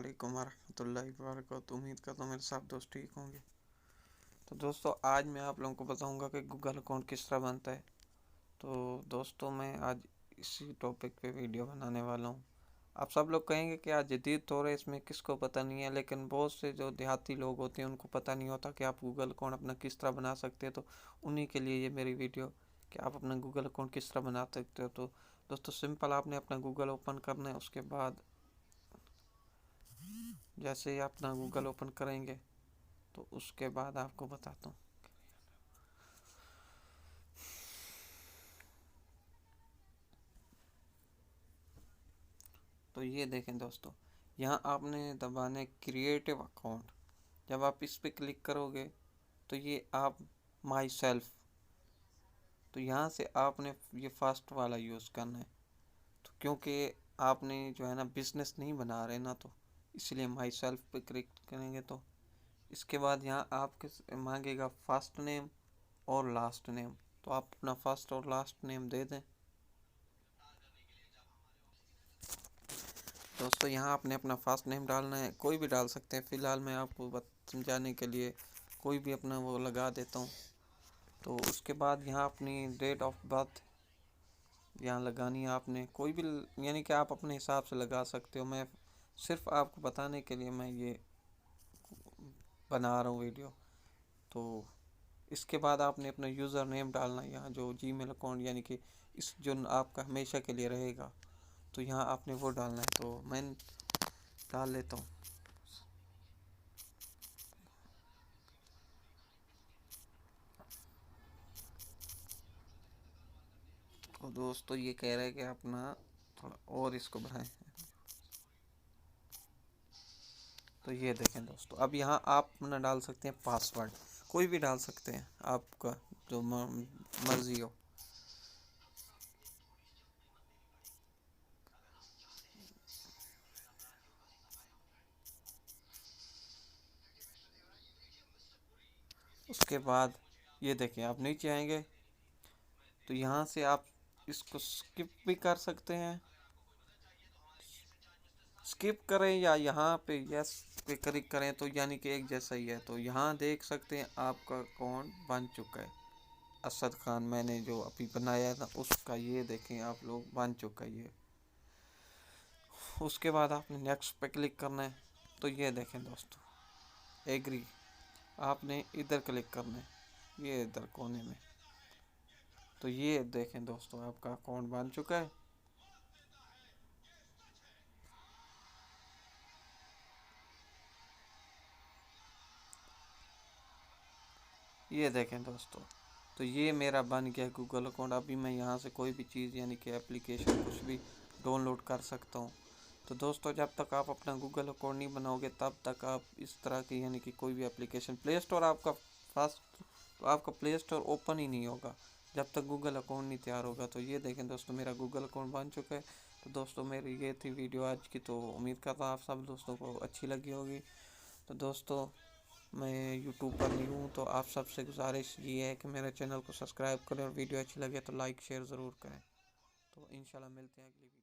वालेकुम वरहमतुल्लाहि वबरकातुहू। उम्मीद करता हूँ मेरे सब दोस्त ठीक होंगे। तो दोस्तों आज मैं आप लोगों को बताऊंगा कि गूगल अकाउंट किस तरह बनता है। तो दोस्तों मैं आज इसी टॉपिक पे वीडियो बनाने वाला हूँ। आप सब लोग कहेंगे कि आज जदीद दौर है, इसमें किसको पता नहीं है, लेकिन बहुत से जो देहाती लोग होते हैं उनको पता नहीं होता कि आप गूगल अकाउंट अपना किस तरह बना सकते हैं। तो उन्हीं के लिए ये मेरी वीडियो कि आप अपना गूगल अकाउंट किस तरह बना सकते हो। तो दोस्तों सिंपल, आपने अपना गूगल ओपन करना है। उसके बाद जैसे ही अपना गूगल ओपन करेंगे तो उसके बाद आपको बताता हूँ। तो ये देखें दोस्तों, यहाँ आपने दबाना है क्रिएटिव अकाउंट। जब आप इस पे क्लिक करोगे तो ये आप माई सेल्फ, तो यहाँ से आपने ये फास्ट वाला यूज़ करना है। तो क्योंकि आपने जो है ना बिजनेस नहीं बना रहे ना, तो इसलिए माई सेल्फ पे क्लिक करेंगे। तो इसके बाद यहाँ आपके मांगेगा फर्स्ट नेम और लास्ट नेम। तो आप अपना फर्स्ट और लास्ट नेम दे दें। दोस्तों यहाँ आपने अपना फर्स्ट नेम डालना है, कोई भी डाल सकते हैं। फ़िलहाल मैं आपको समझाने के लिए कोई भी अपना वो लगा देता हूँ। तो उसके बाद यहाँ अपनी डेट ऑफ बर्थ यहाँ लगानी है आपने, कोई भी यानी कि आप अपने हिसाब से लगा सकते हो। मैं सिर्फ आपको बताने के लिए मैं ये बना रहा हूँ वीडियो। तो इसके बाद आपने अपना यूज़र नेम डालना है, यहाँ जो जीमेल अकाउंट यानी कि इस जो आपका हमेशा के लिए रहेगा, तो यहाँ आपने वो डालना है। तो मैं डाल लेता हूँ। तो दोस्तों ये कह रहा है कि अपना थोड़ा और इसको बढ़ाएं। तो ये देखें दोस्तों, अब यहाँ आप अपना डाल सकते हैं पासवर्ड, कोई भी डाल सकते हैं, आपका जो मर्जी हो। उसके बाद ये देखें, आप नीचे आएंगे तो यहाँ से आप इसको स्किप भी कर सकते हैं, स्किप करें या यहाँ पे यस पे क्लिक करें तो यानी कि एक जैसा ही है। तो यहाँ देख सकते हैं आपका अकाउंट बन चुका है। असद खान मैंने जो अभी बनाया था उसका, ये देखें आप लोग बन चुका है ये। उसके बाद आपने नेक्स्ट पे क्लिक करना है। तो ये देखें दोस्तों, एग्री, आपने इधर क्लिक करना है, ये इधर कोने में। तो ये देखें दोस्तों, आपका अकाउंट बन चुका है। ये देखें दोस्तों, तो ये मेरा बन गया गूगल अकाउंट। अभी मैं यहाँ से कोई भी चीज़ यानी कि एप्लीकेशन कुछ भी डाउनलोड कर सकता हूँ। तो दोस्तों जब तक आप अपना गूगल अकाउंट नहीं बनाओगे तब तक आप इस तरह की यानी कि कोई भी एप्लीकेशन प्ले स्टोर आपका फर्स्ट, तो आपका प्ले स्टोर ओपन ही नहीं होगा जब तक गूगल अकाउंट नहीं तैयार होगा। तो ये देखें दोस्तों, मेरा गूगल अकाउंट बन चुका है। तो दोस्तों मेरी ये थी वीडियो आज की। तो उम्मीद करता हूँ आप सब दोस्तों को अच्छी लगी होगी। तो दोस्तों मैं यूट्यूब पर नहीं हूँ, तो आप सबसे गुजारिश ये है कि मेरे चैनल को सब्सक्राइब करें और वीडियो अच्छी लगे तो लाइक शेयर ज़रूर करें। तो इंशाल्लाह मिलते हैं अगली वीडियो।